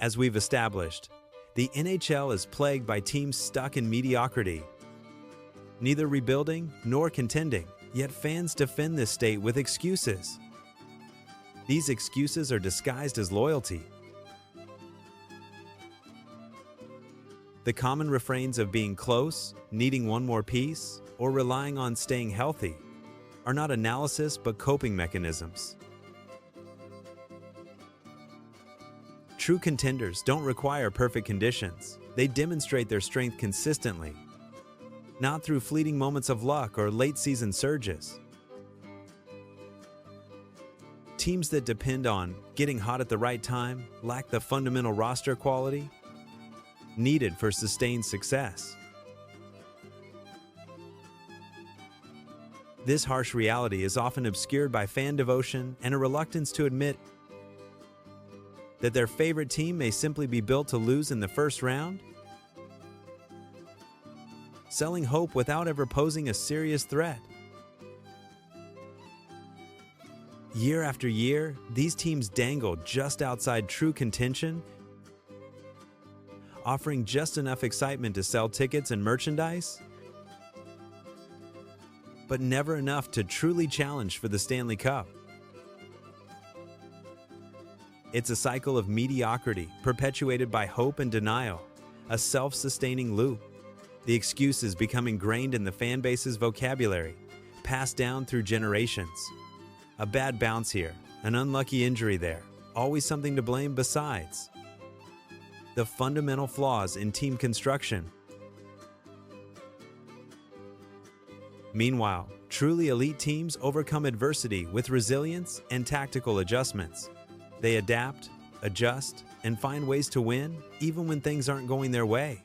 As we've established, the NHL is plagued by teams stuck in mediocrity, neither rebuilding nor contending, yet fans defend this state with excuses. These excuses are disguised as loyalty. The common refrains of being close, needing one more piece, or relying on staying healthy are not analysis but coping mechanisms. True contenders don't require perfect conditions. They demonstrate their strength consistently, not through fleeting moments of luck or late-season surges. Teams that depend on getting hot at the right time lack the fundamental roster quality needed for sustained success. This harsh reality is often obscured by fan devotion and a reluctance to admit that their favorite team may simply be built to lose in the first round. Selling hope without ever posing a serious threat. Year after year, these teams dangle just outside true contention, offering just enough excitement to sell tickets and merchandise, but never enough to truly challenge for the Stanley Cup. It's a cycle of mediocrity perpetuated by hope and denial, a self-sustaining loop. The excuses become ingrained in the fan base's vocabulary, passed down through generations. A bad bounce here, an unlucky injury there, always something to blame besides. The fundamental flaws in team construction. Meanwhile, truly elite teams overcome adversity with resilience and tactical adjustments. They adapt, adjust, and find ways to win even when things aren't going their way.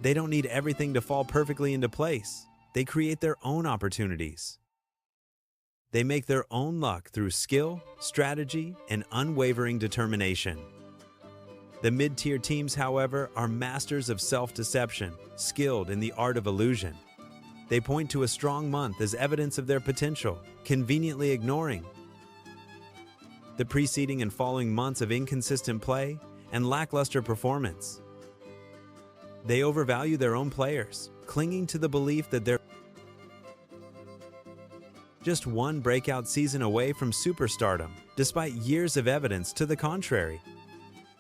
They don't need everything to fall perfectly into place. They create their own opportunities. They make their own luck through skill, strategy, and unwavering determination. The mid-tier teams, however, are masters of self-deception, skilled in the art of illusion. They point to a strong month as evidence of their potential, conveniently ignoring the preceding and following months of inconsistent play and lackluster performance. They overvalue their own players, clinging to the belief that they're just one breakout season away from superstardom, despite years of evidence to the contrary.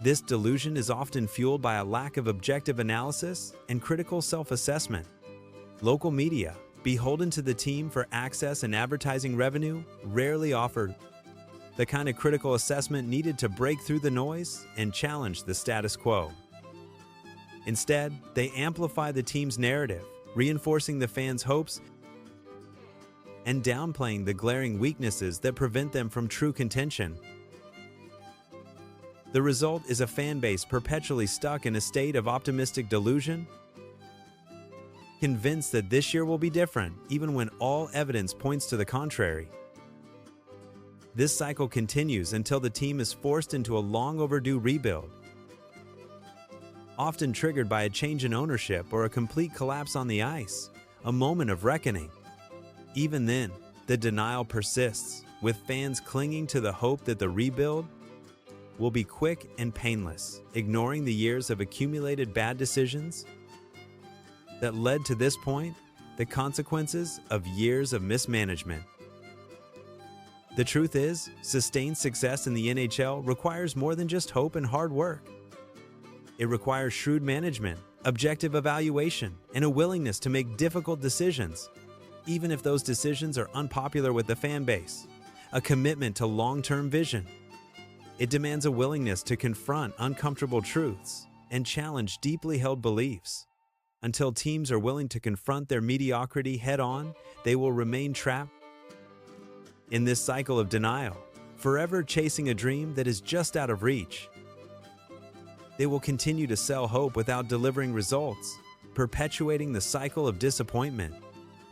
This delusion is often fueled by a lack of objective analysis and critical self-assessment. Local media, beholden to the team for access and advertising revenue, rarely offer the kind of critical assessment needed to break through the noise and challenge the status quo. Instead, they amplify the team's narrative, reinforcing the fans' hopes and downplaying the glaring weaknesses that prevent them from true contention. The result is a fan base perpetually stuck in a state of optimistic delusion, convinced that this year will be different, even when all evidence points to the contrary. This cycle continues until the team is forced into a long overdue rebuild, often triggered by a change in ownership or a complete collapse on the ice, a moment of reckoning. Even then, the denial persists, with fans clinging to the hope that the rebuild will be quick and painless, ignoring the years of accumulated bad decisions that led to this point, the consequences of years of mismanagement. The truth is, sustained success in the NHL requires more than just hope and hard work. It requires shrewd management, objective evaluation, and a willingness to make difficult decisions, even if those decisions are unpopular with the fan base. A commitment to long-term vision. It demands a willingness to confront uncomfortable truths and challenge deeply held beliefs. Until teams are willing to confront their mediocrity head-on, they will remain trapped in this cycle of denial, forever chasing a dream that is just out of reach. They will continue to sell hope without delivering results, perpetuating the cycle of disappointment.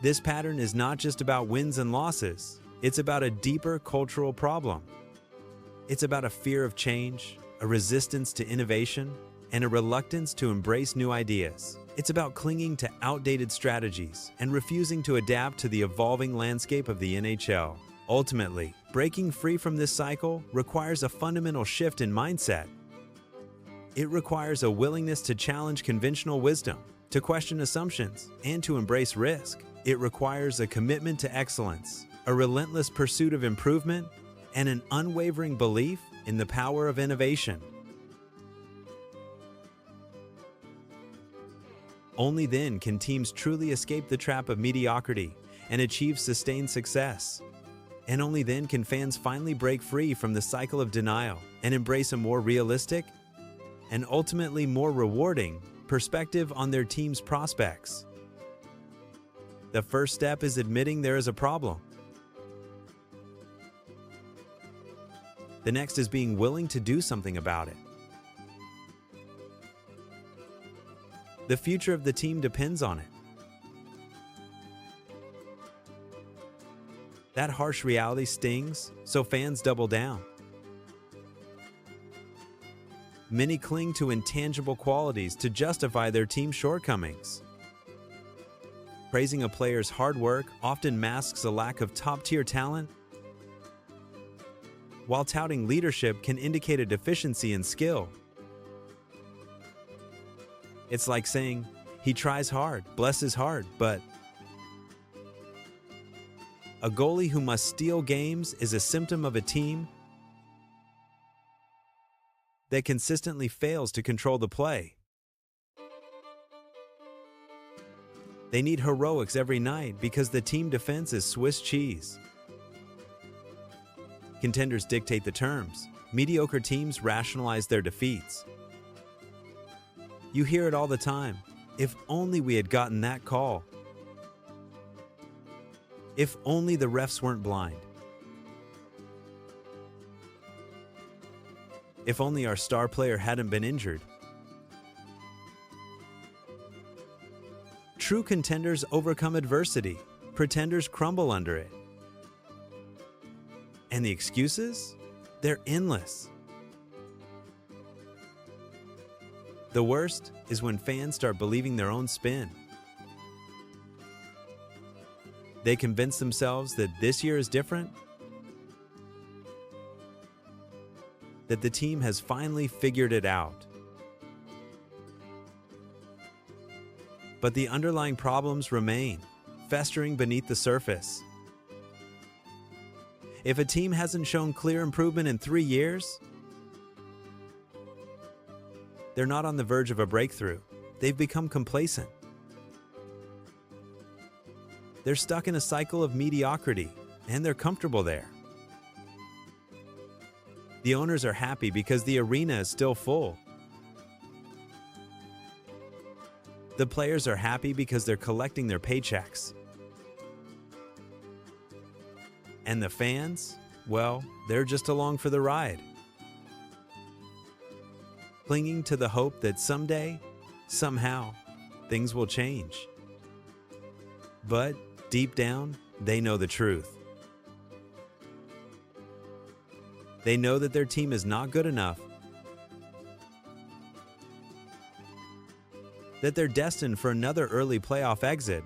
This pattern is not just about wins and losses, it's about a deeper cultural problem. It's about a fear of change, a resistance to innovation, and a reluctance to embrace new ideas. It's about clinging to outdated strategies and refusing to adapt to the evolving landscape of the NHL. Ultimately, breaking free from this cycle requires a fundamental shift in mindset. It requires a willingness to challenge conventional wisdom, to question assumptions, and to embrace risk. It requires a commitment to excellence, a relentless pursuit of improvement, and an unwavering belief in the power of innovation. Only then can teams truly escape the trap of mediocrity and achieve sustained success. And only then can fans finally break free from the cycle of denial and embrace a more realistic and ultimately more rewarding perspective on their team's prospects. The first step is admitting there is a problem. The next is being willing to do something about it. The future of the team depends on it. That harsh reality stings, so fans double down. Many cling to intangible qualities to justify their team's shortcomings. Praising a player's hard work often masks a lack of top-tier talent, while touting leadership can indicate a deficiency in skill. It's like saying, "He tries hard, bless his heart," but a goalie who must steal games is a symptom of a team that consistently fails to control the play. They need heroics every night because the team defense is Swiss cheese. Contenders dictate the terms. Mediocre teams rationalize their defeats. You hear it all the time. If only we had gotten that call. If only the refs weren't blind. If only our star player hadn't been injured. True contenders overcome adversity. Pretenders crumble under it. And the excuses? They're endless. The worst is when fans start believing their own spin. They convince themselves that this year is different, that the team has finally figured it out. But the underlying problems remain, festering beneath the surface. If a team hasn't shown clear improvement in 3 years, they're not on the verge of a breakthrough. They've become complacent. They're stuck in a cycle of mediocrity, and they're comfortable there. The owners are happy because the arena is still full. The players are happy because they're collecting their paychecks. And the fans, well, they're just along for the ride, clinging to the hope that someday, somehow, things will change. But deep down, they know the truth. They know that their team is not good enough, that they're destined for another early playoff exit,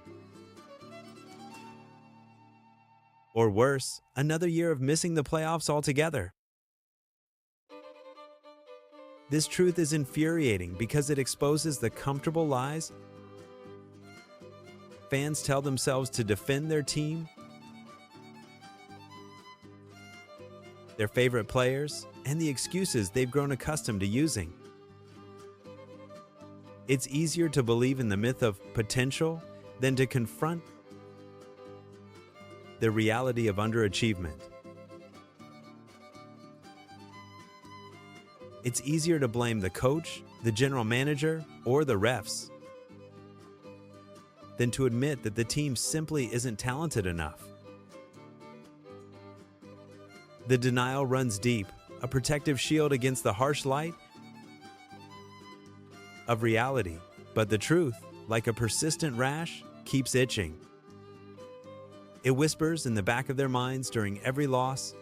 or worse, another year of missing the playoffs altogether. This truth is infuriating because it exposes the comfortable lies fans tell themselves to defend their team, their favorite players, and the excuses they've grown accustomed to using. It's easier to believe in the myth of potential than to confront the reality of underachievement. It's easier to blame the coach, the general manager, or the refs than to admit that the team simply isn't talented enough. The denial runs deep, a protective shield against the harsh light of reality, but the truth, like a persistent rash, keeps itching. It whispers in the back of their minds during every loss,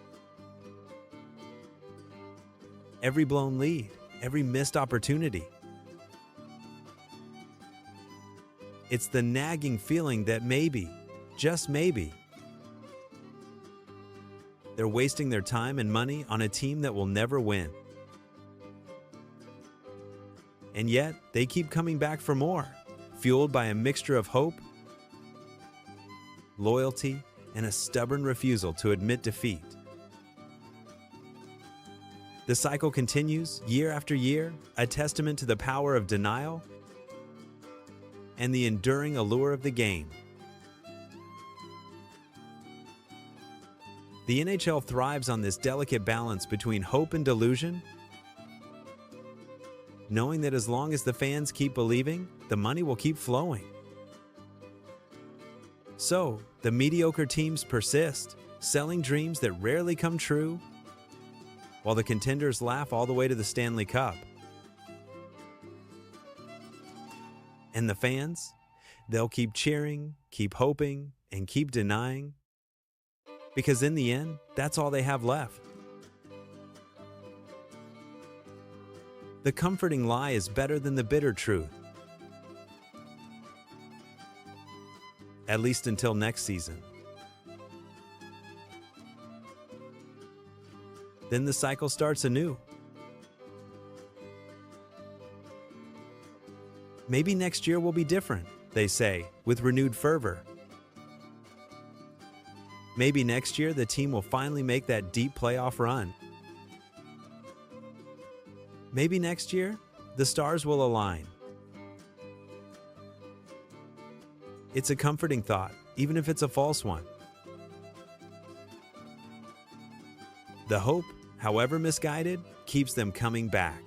every blown lead, every missed opportunity. It's the nagging feeling that maybe, just maybe, they're wasting their time and money on a team that will never win. And yet, they keep coming back for more, fueled by a mixture of hope, loyalty, and a stubborn refusal to admit defeat. The cycle continues year after year, a testament to the power of denial and the enduring allure of the game. The NHL thrives on this delicate balance between hope and delusion, knowing that as long as the fans keep believing, the money will keep flowing. So, the mediocre teams persist, selling dreams that rarely come true, while the contenders laugh all the way to the Stanley Cup. And the fans? They'll keep cheering, keep hoping, and keep denying, because in the end, that's all they have left. The comforting lie is better than the bitter truth. At least until next season. Then the cycle starts anew. Maybe next year will be different, they say, with renewed fervor. Maybe next year the team will finally make that deep playoff run. Maybe next year, the stars will align. It's a comforting thought, even if it's a false one. The hope, however misguided, keeps them coming back.